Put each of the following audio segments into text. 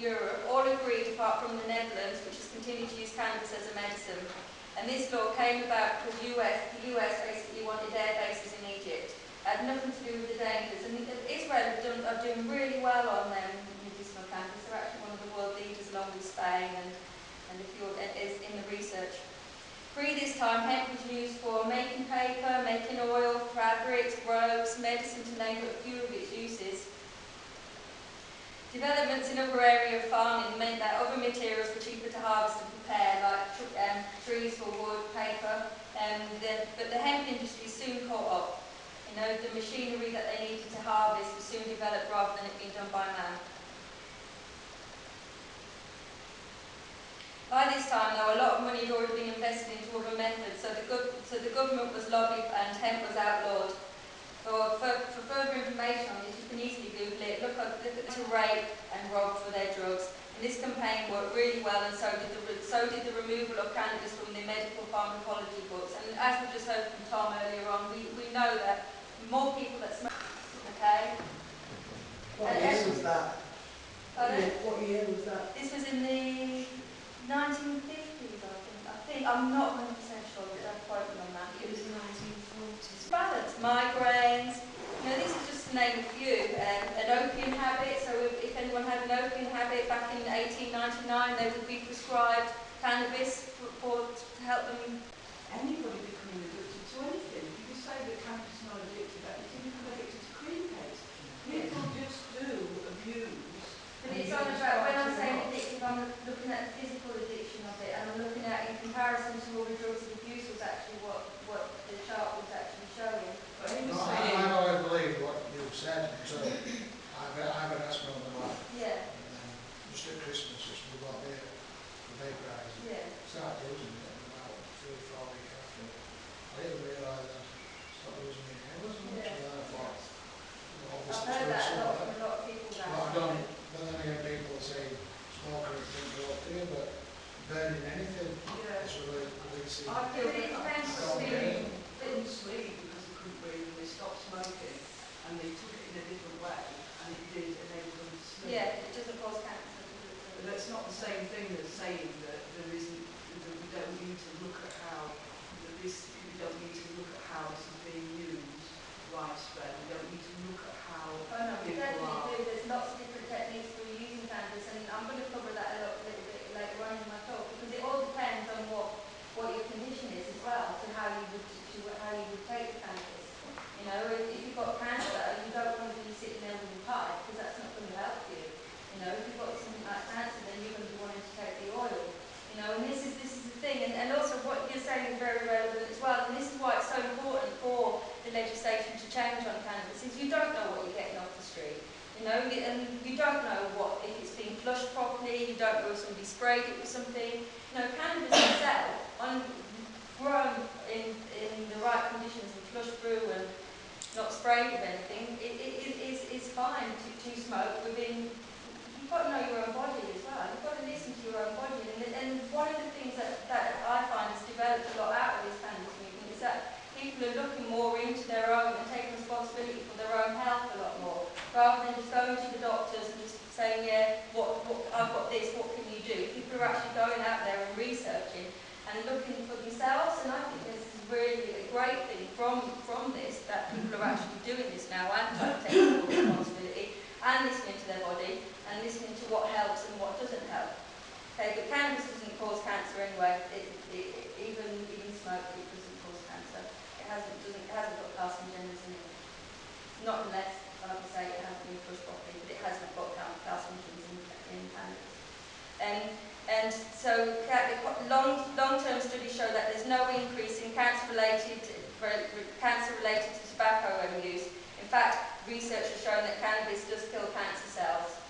Europe all agreed, apart from the Netherlands, which has continued to use cannabis as a medicine. And this law came about because the US basically wanted air bases in Egypt. It had nothing to do with the dangers. And Israel are doing really well on medicinal cannabis. They're actually one of the world leaders, along with Spain and a few is in the research. Pre this time, hemp was used for making paper, making oil, fabrics, ropes, medicine, to name but a few of its uses. Developments in other areas of farming meant that other materials were cheaper to harvest and prepare, like trees for wood, paper, but the hemp industry soon caught up. You know, the machinery that they needed to harvest was soon developed rather than it being done by man. By this time, though, a lot of money had already been invested into other methods, so the government was lobbied and hemp was outlawed. For further information on this, you can easily Google it. Look at to rape and rob for their drugs. And this campaign worked really well, and so did the removal of cannabis from the medical pharmacology books. And as we just heard from Tom earlier on, we know that more people that smoke. Okay. What year was that? What year was that? This was in the 1950s, I think. I'm not 100% sure, but don't quote me on that. It was the 1940s. Balance, migraines. You know, this is just to name a few. An opium habit. So if anyone had an opium habit back in 1899, they would be prescribed cannabis to help them. Anybody becoming addicted to anything. You can say that cannabis is not addicted, but you can become addicted to cream cakes. People just do abuse. But it's on about, when I'm saying addictive, I'm looking at the physical addiction of it, and I'm looking at, in comparison to all the drugs of abuse, was actually what the chart was actually showing. I believe what you've said, so I've had asthma on the life. Yeah. Just at Christmas, just we got there, the vaporizer. Yeah. Started using it about 3 or 4 weeks after. I didn't realise I stopped using it. It wasn't much of that, I thought. I've heard that a lot from a lot of people. But then again, people say smoking is good to you, but burning anything is really releasing. I feel It depends what what they couldn't sleep because they couldn't breathe, and they stopped smoking, and they took it in a different way, and it did enable them to sleep. Yeah, it doesn't cause cancer. But that's not the same thing as saying that there isn't, that we don't need to look at how we don't need to look at how this is being used widespread. We don't need to look at how We people definitely are. do. There's lots of different techniques for using cannabis, and I'm going to cover that a little bit later on in my talk, because it all depends on what your condition is as well, to how you would take the cannabis. You know, if you've got cancer, you don't want to be sitting there with a pipe, because that's not going to help you. You know, if you've got something like cancer, then you're going to be wanting to take the oil. You know, and this is the thing, and also what you're saying is very relevant as well, and this is why it's so important for the legislation to change on cannabis, is you don't know what you're getting off the street. You know, and you don't know if it's been flushed properly, you don't know if somebody sprayed it with something. You know, cannabis itself, grown in the right conditions and flushed through and not sprayed with anything, it is fine to smoke within. You've got to know your own body as well. You've got to listen to your own body. And one of the things that I find has developed a lot out of this cannabis movement is that people are looking more into their own and taking responsibility for their own health a lot more, rather than just going to the doctors and just saying, yeah, I've got this, what can you do? People are actually going out there and researching and looking for themselves, and I think this is really a great thing from this, that people are actually doing this now and taking responsibility and listening to their body and listening to what helps and what doesn't help. Okay, but cannabis doesn't cause cancer anyway. Even smoke, it doesn't cause cancer. It hasn't got carcinogens in it. Not unless, like I say, it hasn't been pushed properly, but it hasn't got carcinogens in cannabis. And so long-term studies show that there's no increase in cancer-related to tobacco use. In fact, research has shown that cannabis does kill cancer cells.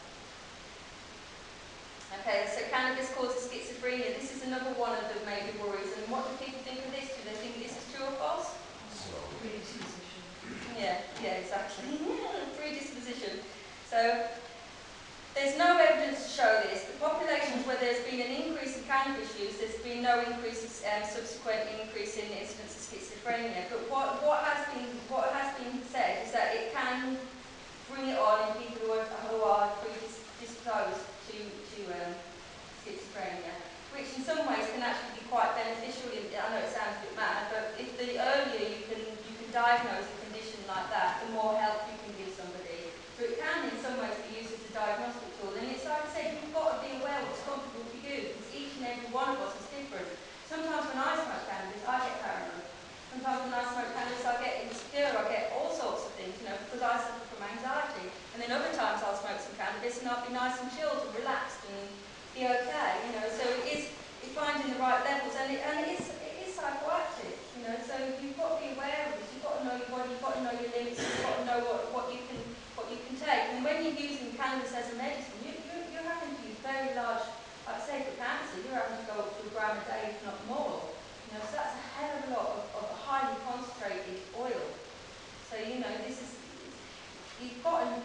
Okay, so cannabis causes schizophrenia. This is another one of the major worries. And what do people think of this? Do they think this is true or false? Predisposition. Yeah, exactly. Predisposition. So there's no evidence to show this. The populations where there's been an increase in cannabis use, there's been no subsequent increase in the incidence of schizophrenia. But what has been said is that it can bring it on in people who are predisposed predisposed to schizophrenia, which in some ways can actually be quite beneficial. I know it sounds a bit mad, but if the earlier you can diagnose a condition like that, the more help you can give somebody. So it can in some ways be used as a diagnostic tool. And it's like I said, you've got to be aware what's comfortable for you, because each and every one of us is different. Sometimes when I smoke cannabis, I get paranoid. Sometimes when I smoke cannabis, I get insecure, I get all sorts of things, because I suffer from anxiety. And then other times I'll smoke some cannabis and I'll be nice and chilled and relaxed and be okay, So it's finding the right levels, and it is psychoactive, So you've got to be aware of this. You've got to know your body. You've got to know your limits. You've got to know what you can take. And when you're using cannabis as a medicine, you're having to use very large. Like I say, for cancer, you're having to go up to a gram a day, if not more. So that's a hell of a lot of highly concentrated oil. So this is. You've got to,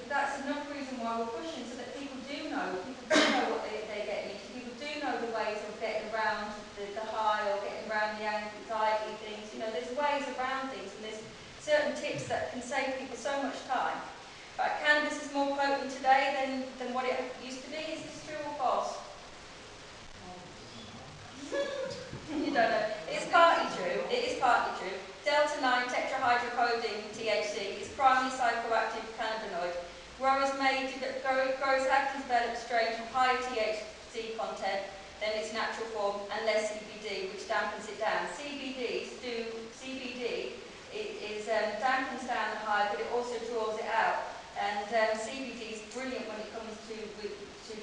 that's enough reason why we're pushing, so that people do know what they're getting into. People do know the ways of getting around the high or getting around the anxiety things. There's ways around things, and there's certain tips that can save people so much time. But cannabis is more potent today than what it used to be. Is this true or false? You don't know. It's partly true. It is partly true. Delta-9 tetrahydrocodone THC is primary psychoactive cannabinoid. Growers have developed strains with higher THC content than its natural form and less CBD, which dampens it down. CBD dampens down the high, but it also draws it out. And CBD is brilliant when it comes to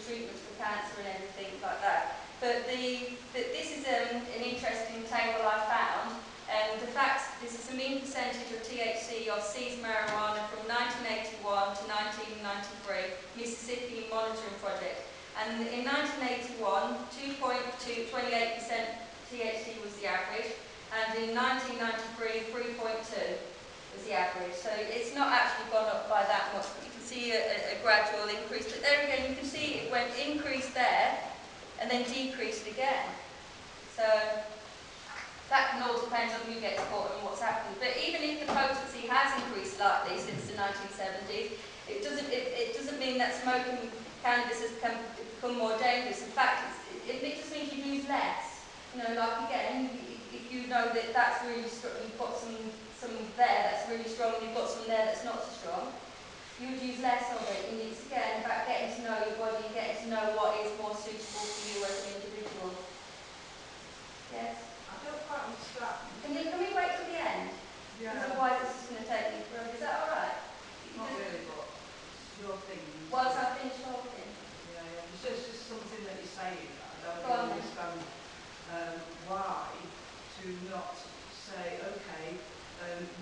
treatments for cancer and everything like that. But this is an interesting table I found. And the fact, this is the mean percentage of THC of seized marijuana from 1981 to 1993, Mississippi Monitoring Project. And in 1981, 2.28% THC was the average, and in 1993, 3.2 was the average. So it's not actually gone up by that much, but you can see a gradual increase. But there again, you can see it went increased there, and then decreased again. So that can all depend on who gets caught and what's happened. But even if the potency has increased slightly since the 1970s, it doesn't mean that smoking cannabis has become more dangerous. In fact, it just means you use less. Like again, if you know that that's really strong, you've got some there that's really strong, and you've got some there that's not so strong, you would use less of it. And it's again about getting to know your body, getting to know what is more suitable for you as an individual. Yes? I don't quite understand. Can we wait till the end? Yeah. Because otherwise it's just going to take me forever. Is that alright? Not really, but it's your thing. Once I finish talking. Yeah. It's just something that you're saying. I don't Go on. really understand why to not say, okay,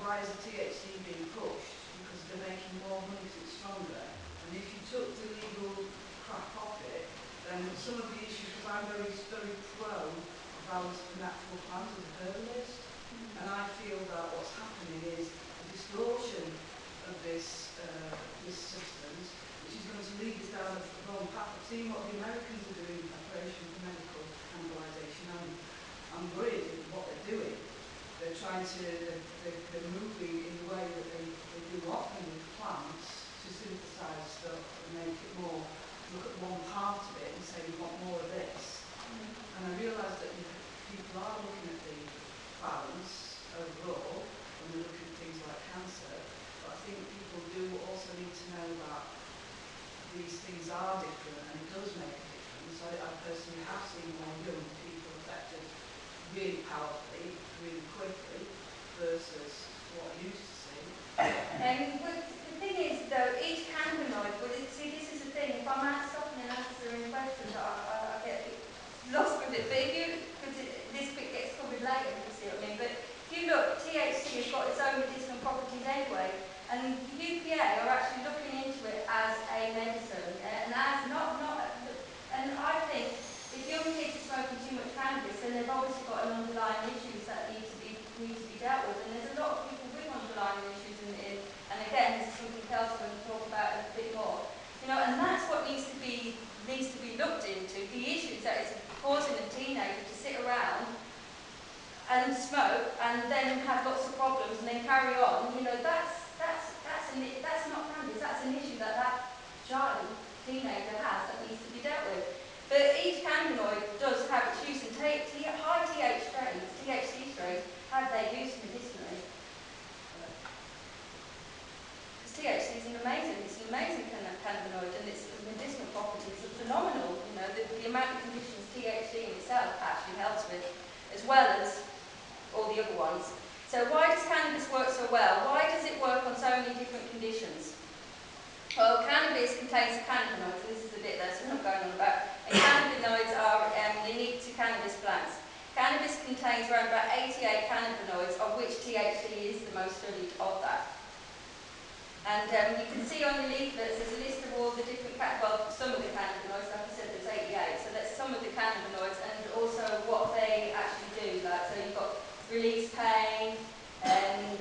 why is the THC being pushed? Because they're making more money because it's stronger. And if you took the legal crap off it, then some of the issues, because I'm very, very pro balance the natural plants as a herbalist, and I feel that what's happening is a distortion of this substance, which is going to lead us down the wrong path. I've seen what the Americans are doing in preparation for medical cannibalisation, and I'm worried at what they're doing. They're trying to, they're moving in the way that they do often with plants to synthesise stuff and make it more, look at one part of it and say we want more of this. And I realise that people are looking at the balance overall when they're looking at things like cancer, but I think people do also need to know that these things are different, and it does make a difference. I personally have seen more young people affected really powerfully, really quickly, versus what I used to see. But the thing is, though, each cannabinoid, see, this is the thing, if I'm stopping and answering questions, I get a bit lost with it. But if you, because this bit gets covered later, if you see what I mean. But if you look, THC has got its own medicinal properties anyway, and the UPA are actually looking into it as a medicine, and as not, and I think if young kids are smoking too much cannabis, then they've obviously got an underlying issues that need to be dealt with, and there's a lot of people with underlying issues, and again, this is something else we're going to talk about a bit more. And that's what needs to be looked into. The issues that it's causing a teenager to sit around and smoke and then have lots of problems and then carry on. That's not cannabis. That's an issue that child teenager has that needs to be dealt with. But each cannabinoid does have its use, and high THC strains, have their use medicinally. Because THC is an amazing cannabinoid, and its medicinal properties are phenomenal. You know, the amount of conditions THC in itself actually helps with, as well as all the other ones. So why does cannabis work so well? Why does it work on so many different conditions? Well, cannabis contains cannabinoids, and this is the bit that's what I'm going on about. And cannabinoids are unique to cannabis plants. Cannabis contains around about 88 cannabinoids, of which THC is the most studied of that. And you can see on your leaflets, there's a list of all the different, some of the cannabinoids, like I said, there's 88, so that's some of the cannabinoids, and also what they actually do. Like, so you've got release pain, and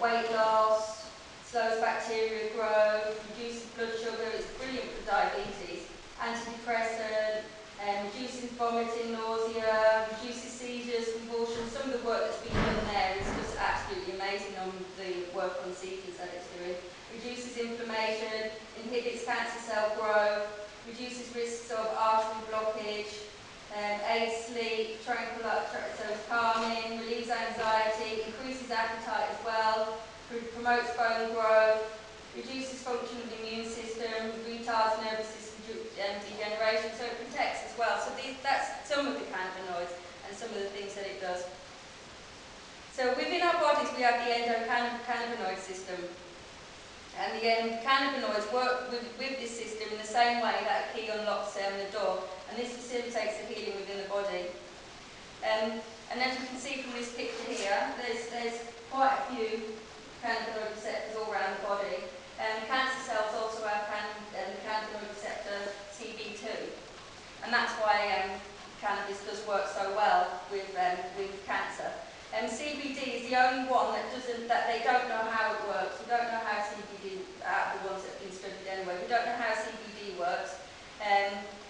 weight loss, slows bacteria growth, reduces blood sugar, it's brilliant for diabetes, antidepressant, reducing vomiting, nausea, reduces seizures, convulsions. Some of the work that's been done there is just absolutely amazing on the work on seizures that it's doing. Reduces inflammation, inhibits cancer cell growth, reduces risks of artery blockage, aids sleep, so it's calming, relieves anxiety, increases appetite as well, promotes bone growth, reduces function of the immune system, retards nervous system degeneration, so it protects as well. So that's some of the cannabinoids and some of the things that it does. So within our bodies we have the endocannabinoid system. And the cannabinoids work with this system in the same way that a key unlocks the door, and this facilitates the healing within the body. And as you can see from this picture here, there's quite a few cannabinoid receptors all around the body. Cancer cells also have cannabinoid receptor CB2, and that's why cannabis does work so well with cancer. CBD is the only one that they don't know how it works. We don't know how CBD, out of the ones that have been studied anyway, we don't know how CBD works.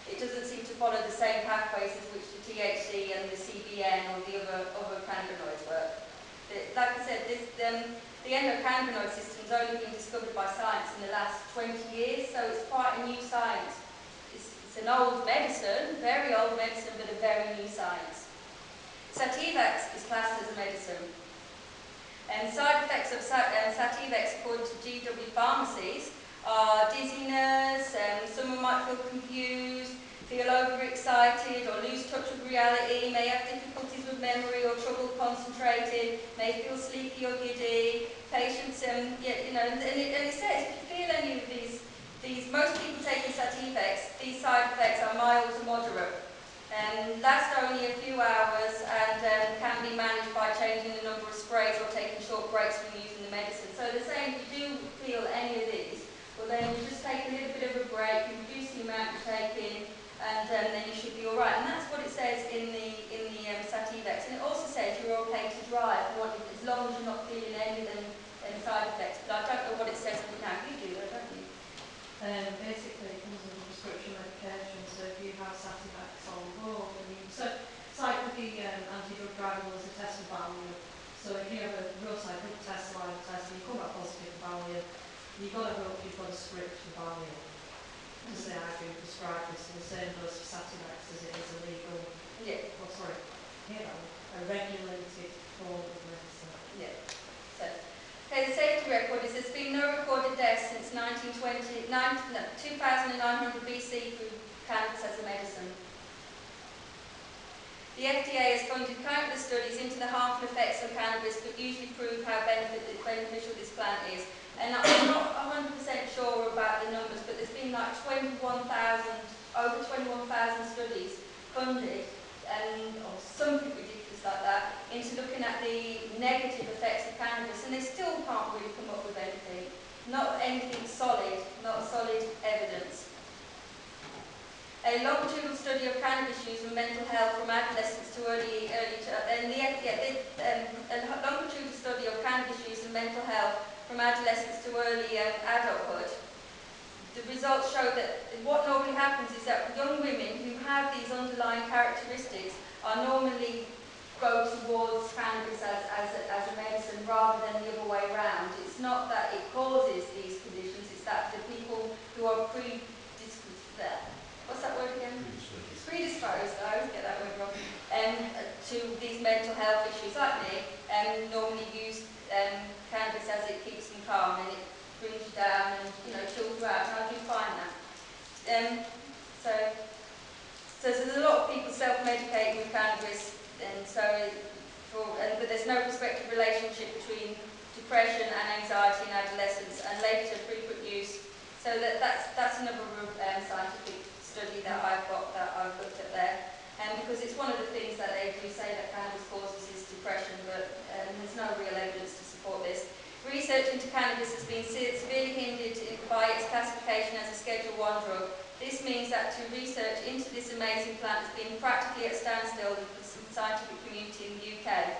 It doesn't seem to follow the same pathways as which the THC and the CBN or the other cannabinoids work. Like I said, the endocannabinoid system has only been discovered by science in the last 20 years, so it's quite a new science. It's an old medicine, very old medicine, but a very new science. Sativex is classed as a medicine. Side effects of Sativex, according to GW pharmacies, are dizziness, someone might feel confused, feel overexcited or lose touch with reality, may have difficulties with memory or trouble concentrating, may feel sleepy or giddy. Patients, and it says if you feel any of these, most people taking Sativex, these side effects are mild to moderate. Last only a few hours and can be managed by changing the number of sprays or taking short breaks from using the medicine. So they're saying if you do feel any of these, well then you just take a little bit of a break, you reduce the amount you're taking, and then you should be alright. And that's what it says in the Sativex. And it also says you're okay to drive as long as you're not feeling any of them side effects. But I don't know what it says now. You do though, don't you? Basically, it comes under prescription medication, so if you have Sativex on board, so it's like with the anti-drug driving laws, a test for value. So if you have a roadside drug test, live test, and you come back positive for value, you've got a script for value to say I've been prescribed this, and the same goes for Sativex as it is a legal, a regulated form of medicine. Yeah. So, okay, the safety record is there's been no recorded deaths since 2900 BC through cannabis as a medicine. The FDA has funded countless studies into the harmful effects of cannabis, but usually prove how beneficial this plant is. And I'm not 100% sure about the numbers, but there's been like over 21,000 studies funded, and or something ridiculous like that, into looking at the negative effects of cannabis, and they still can't really come up with anything. Not anything solid, not solid evidence. A longitudinal study of cannabis use and mental health from adolescents to a longitudinal study of cannabis use and mental health from adolescents to early adulthood. The results show that what normally happens is that young women who have these underlying characteristics are normally go towards cannabis as a medicine rather than the other way around. It's not that it causes these conditions, it's that the people who are what's that word again? Predisposed, I always get that word wrong, to these mental health issues like me, normally use cannabis as it keeps them calm and it brings you down and, you know, chills you out, and I do find that. So there's a lot of people self-medicating with cannabis, and but there's no prospective relationship between depression and anxiety in adolescents and later frequent use. So that's another scientific study that I've looked at there, because it's one of the things that they do say that cannabis causes is depression, but there's no real evidence to support this. Research into cannabis has been severely hindered by its classification as a Schedule 1 drug. This means that to research into this amazing plant has been practically at a standstill with the scientific community in the UK.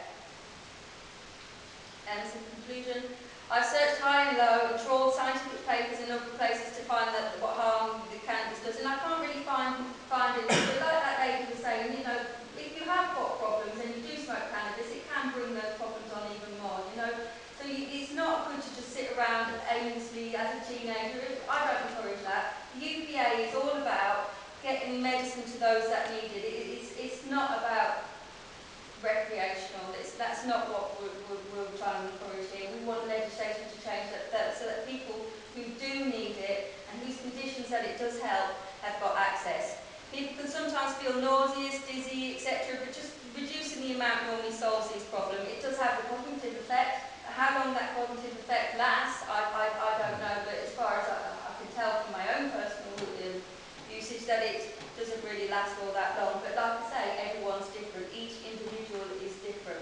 As a conclusion, I've searched high and low and trawled scientific papers in other places to find what harm the cannabis does, and I can't really find it. But like that lady was saying, you know, if you have got problems and you do smoke cannabis, it can bring those problems on even more, you know. So it's not good to just sit around aimlessly as a teenager. I don't encourage that. The UPA is all about getting medicine to those that need it. It's not about recreational. That's not what we're trying to encourage here. We want legislation to change that so that people who do need it and whose conditions that it does help have got access. People can sometimes feel nauseous, dizzy, etc., but just reducing the amount normally solves this problem. It does have a cognitive effect. How long that cognitive effect lasts, I don't know, but as far as I can tell from my own personal usage, that it doesn't really last all that long. But like I say, everyone's different. Each individual is different.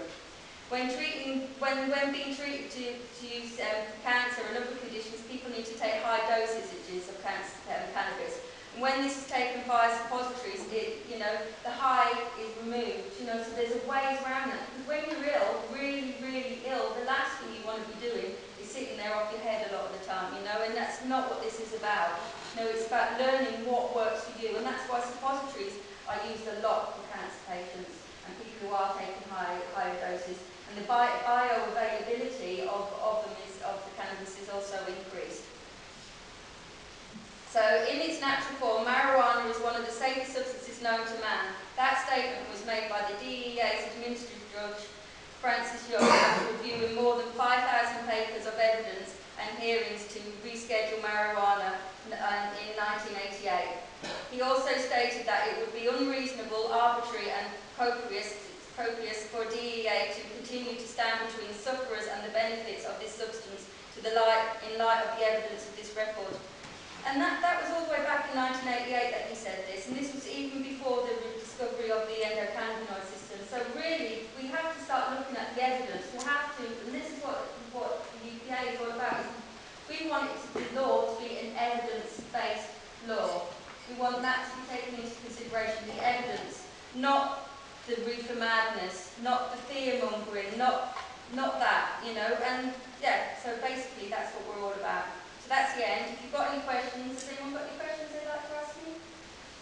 When being treated to use cancer and other conditions, people need to take high dosages of cannabis. And when this is taken via suppositories, the high is removed. You know, so there's ways around that. Because when you're ill, really, really ill, the last thing you want to be doing is sitting there off your head a lot of the time. You know, and that's not what this is about. No, it's about learning what works for you, and that's why suppositories are used a lot for cancer patients and people who are taking higher doses. And the bioavailability of the cannabis is also increased. So, in its natural form, marijuana is one of the safest substances known to man. That statement was made by the DEA's administrative judge, Francis Young, after reviewing more than 5,000 papers of evidence and hearings to reschedule marijuana in 1988. He also stated that it would be unreasonable, arbitrary and copious for DEA to continue to stand between sufferers and the benefits of this substance in light of the evidence of this record. And that was all the way back in 1988 that he said this, and this was even before the discovery of the endocannabinoid system. So really, we have to start looking at the evidence. We have to, and this is what the UPA is all about. We want the law to be an evidence-based law. We want that to be taken into consideration, the evidence, not the reefer madness, not the fear-mongering, not that, you know. And yeah, so basically that's what we're all about. So that's the end. If you've got any questions, has anyone got any questions they'd like to ask me?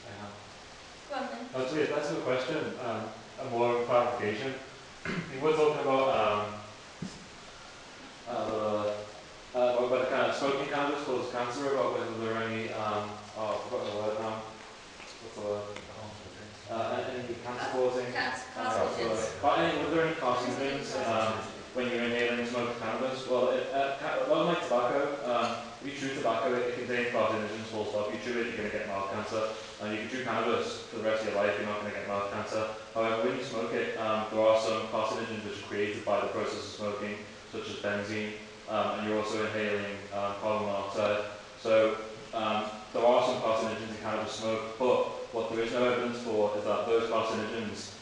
I have. Go on then. Oh, so yeah, that's a question, a more clarification. You were talking about the kind of smoking cannabis causes cancer, about whether there are any, I've forgotten the word now. What's the word? Any cancer-causing? Carcinogens. Were there any carcinogens when you're inhaling smoked cannabis? Well, like tobacco, if you chew tobacco, it contains carcinogens, full stop. You chew it, you're going to get mouth cancer. And you can chew cannabis for the rest of your life, you're not going to get mouth cancer. However, when you smoke it, there are some carcinogens which are created by the process of smoking, such as benzene, and you're also inhaling carbon monoxide. So there are some carcinogens in cannabis smoke, but what there is no evidence for is that those carcinogens,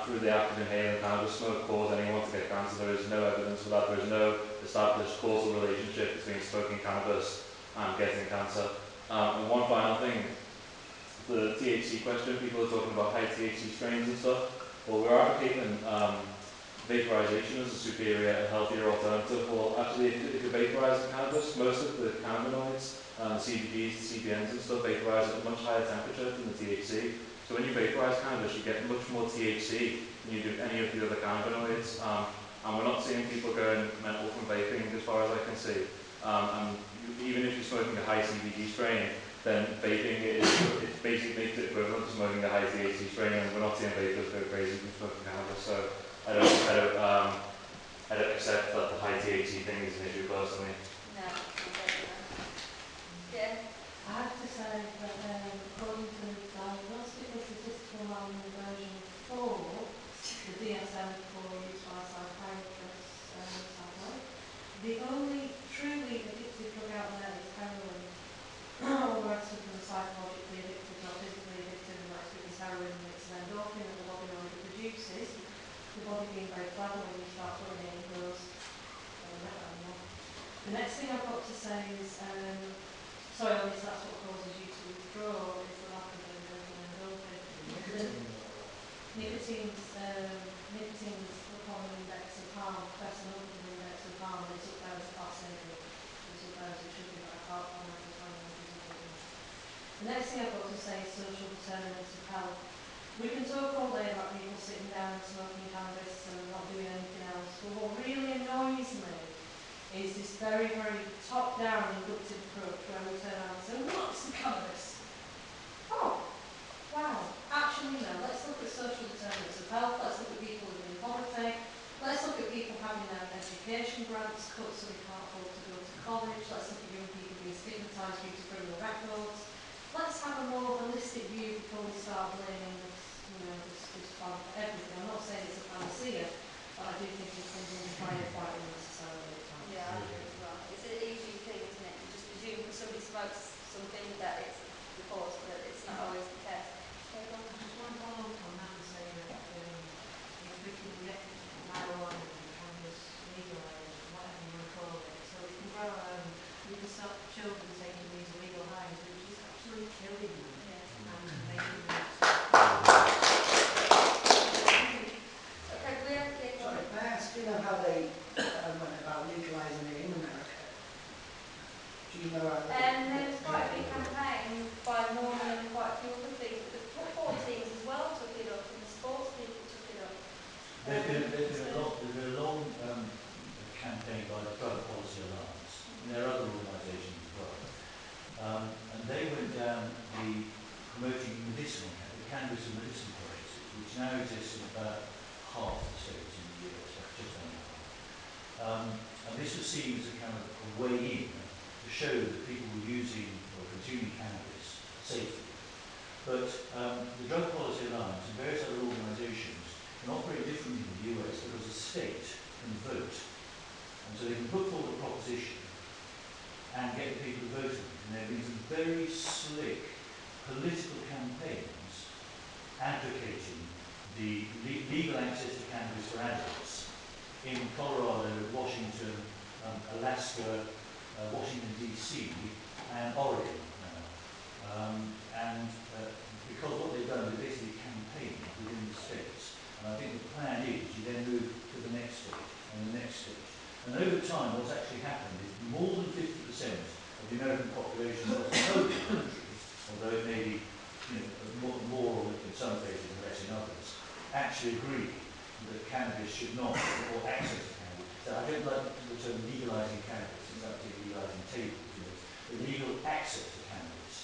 through the act of inhaling cannabis smoke, cause anyone to get cancer. There is no evidence for that. There is no established causal relationship between smoking cannabis and getting cancer. And one final thing, the THC question, people are talking about high THC strains and stuff. Well, we're advocating vaporization as a superior and healthier alternative. Well, actually, if you're vaporizing cannabis, most of the cannabinoids, the CBDs, the CBNs and stuff, vaporize at a much higher temperature than the THC. So when you vaporize cannabis, you get much more THC than you do any of the other cannabinoids. And we're not seeing people going mental from vaping as far as I can see. And even if you're smoking a high CBD strain, then vaping it basically makes it equivalent to smoking a high THC strain, and we're not seeing vapors go crazy from smoking cannabis. So I don't accept that the high THC thing is an issue personally. No, I don't know. Yeah. I have to say that according to the Diagnostic and Statistical Manual version 4, the DSM-4 used by psychiatrists sadly, the only truly addictive drug out there is heroin. All the rest of them are psychologically addicted, not physically addicted, and that's because heroin makes an endorphin that the body already produces. The body being very clever when you start putting it in goes, the next thing I've got to say is, sorry, obviously that's what causes you to withdraw, is the lack of endorphin. Nicotine's upon an index of harm, pressing up with an index of harm, and it's up there as a class A drug. It's up there as it should be, but I can't comment on it. The next thing I've got to say is social determinants of health. We can talk all day about people sitting down and smoking cannabis and not doing anything else, but what really annoys me is this very, very top-down inductive approach where we turn around and say, what's the cannabis? Oh, wow. Actually, no. Let's look at social determinants of health. Let's look at people living in poverty. Let's look at people having their education grants cut so they can't afford to go to college. Let's look at young people being stigmatised due to criminal records. Let's have a more holistic view before we start blaming this plan for everything. I'm not saying it's a panacea, but I do think it comes under fire quite unnecessarily at times. Yeah, I agree as well. It's an easy thing, isn't it? You just presume because somebody smokes something that it's reported, but it's not always the case. I just want to follow up on that and say that if we can get marijuana and cannabis legalised, whatever you want to call it, so we can grow our own, we can stop children taking these illegal highs, which is actually killing them and making them. Okay, we have to get Sorry, may I ask, you know how they went about legalising it in America? Do you know how there was quite a big campaign by Mormon and quite a few other things. The football teams as well took it up, and the sports people took it up. There's been a long campaign by the Drug Policy Alliance, and there are other organisations as well. And they went down the promoting medicinal cannabis and medicinal processes, which now exists in about half the states in the US, just under half. And this was seen as a kind of a way in to show that people were using or consuming cannabis safely. But the Drug Policy Alliance and various other organisations can operate differently in the US because the state can vote. And so they can put forward a proposition and get the people to vote on it. And there have been some very slick political campaigns advocating the legal access to cannabis for adults in Colorado, Washington, Alaska, Washington DC, and Oregon now. Because what they've done is basically campaign within the states. And I think the plan is you then move to the next state and the next state. And over time, what's actually happened is more than 50% of the American population across the whole country, although it may be more in some cases and less in others, actually agree that cannabis should not, or access to cannabis. So I don't like the term legalising cannabis, it's actually legalising tables, the legal access to cannabis.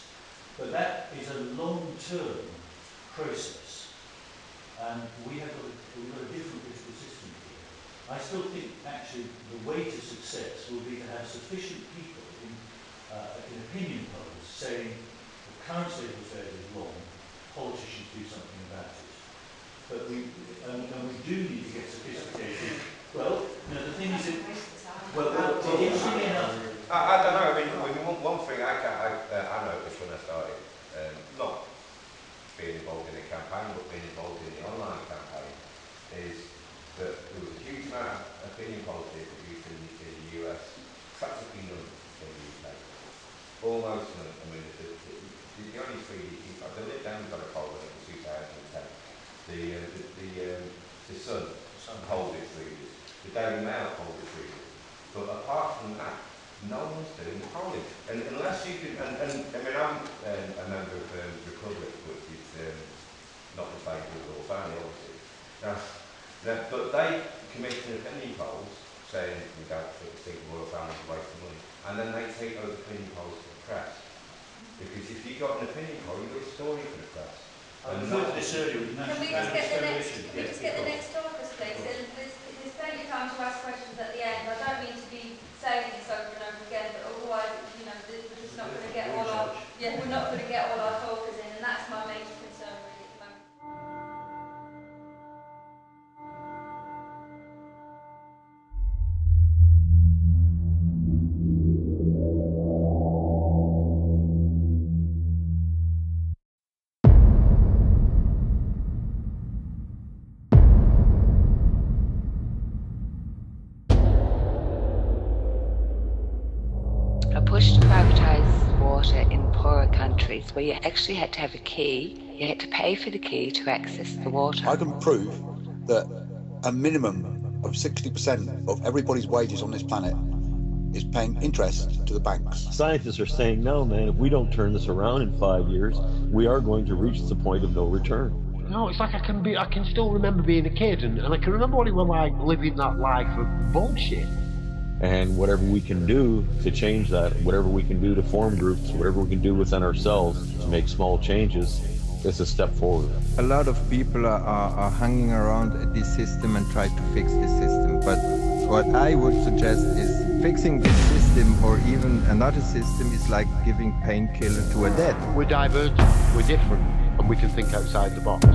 But that is a long-term process, and we've got a different political system here. I still think actually the way to success will be to have sufficient people in opinion polls saying the current state of affairs is wrong, politicians do something about it. But we do need to get sophisticated. Well, the thing is that, interestingly enough, I don't know. I mean, one thing I noticed when I started not being involved in a campaign, but being involved in the online campaign, is that there was a huge amount of opinion polls being produced in the US, practically none in the UK. Almost none. I mean, the only 3D the Lib Dems got a poll in 2010. The Sun polled its readers. The Daily Mail polled its readers. But apart from that, no one's doing the polling. And unless you can, I mean, I'm a member of Republic, which is not the same as all family, obviously. But they commission opinion polls saying we don't think the royal family's a waste of money. And then they take those opinion polls to the press. Because if you've got an opinion, you've got a story for the press. I refer to this earlier with Can we just get the next talkers, please? There's plenty of time to ask questions at the end. I don't mean to be saying this over and over again, but otherwise, you know, we're just not going to get all our, we're not going to get all our talkers in, and that's my major concern really at the moment. A push to privatise water in poorer countries where you actually had to have a key, you had to pay for the key to access the water. I can prove that a minimum of 60% of everybody's wages on this planet is paying interest to the banks. Scientists are saying, no, man, if we don't turn this around in 5 years, we are going to reach the point of no return. No, it's like I can still remember being a kid, and I can remember what it was like living that life of bullshit. And whatever we can do to change that, whatever we can do to form groups, whatever we can do within ourselves to make small changes, is a step forward. A lot of people are hanging around this system and try to fix the system. But what I would suggest is fixing this system or even another system is like giving painkiller to a dead. We're divergent, we're different, and we can think outside the box.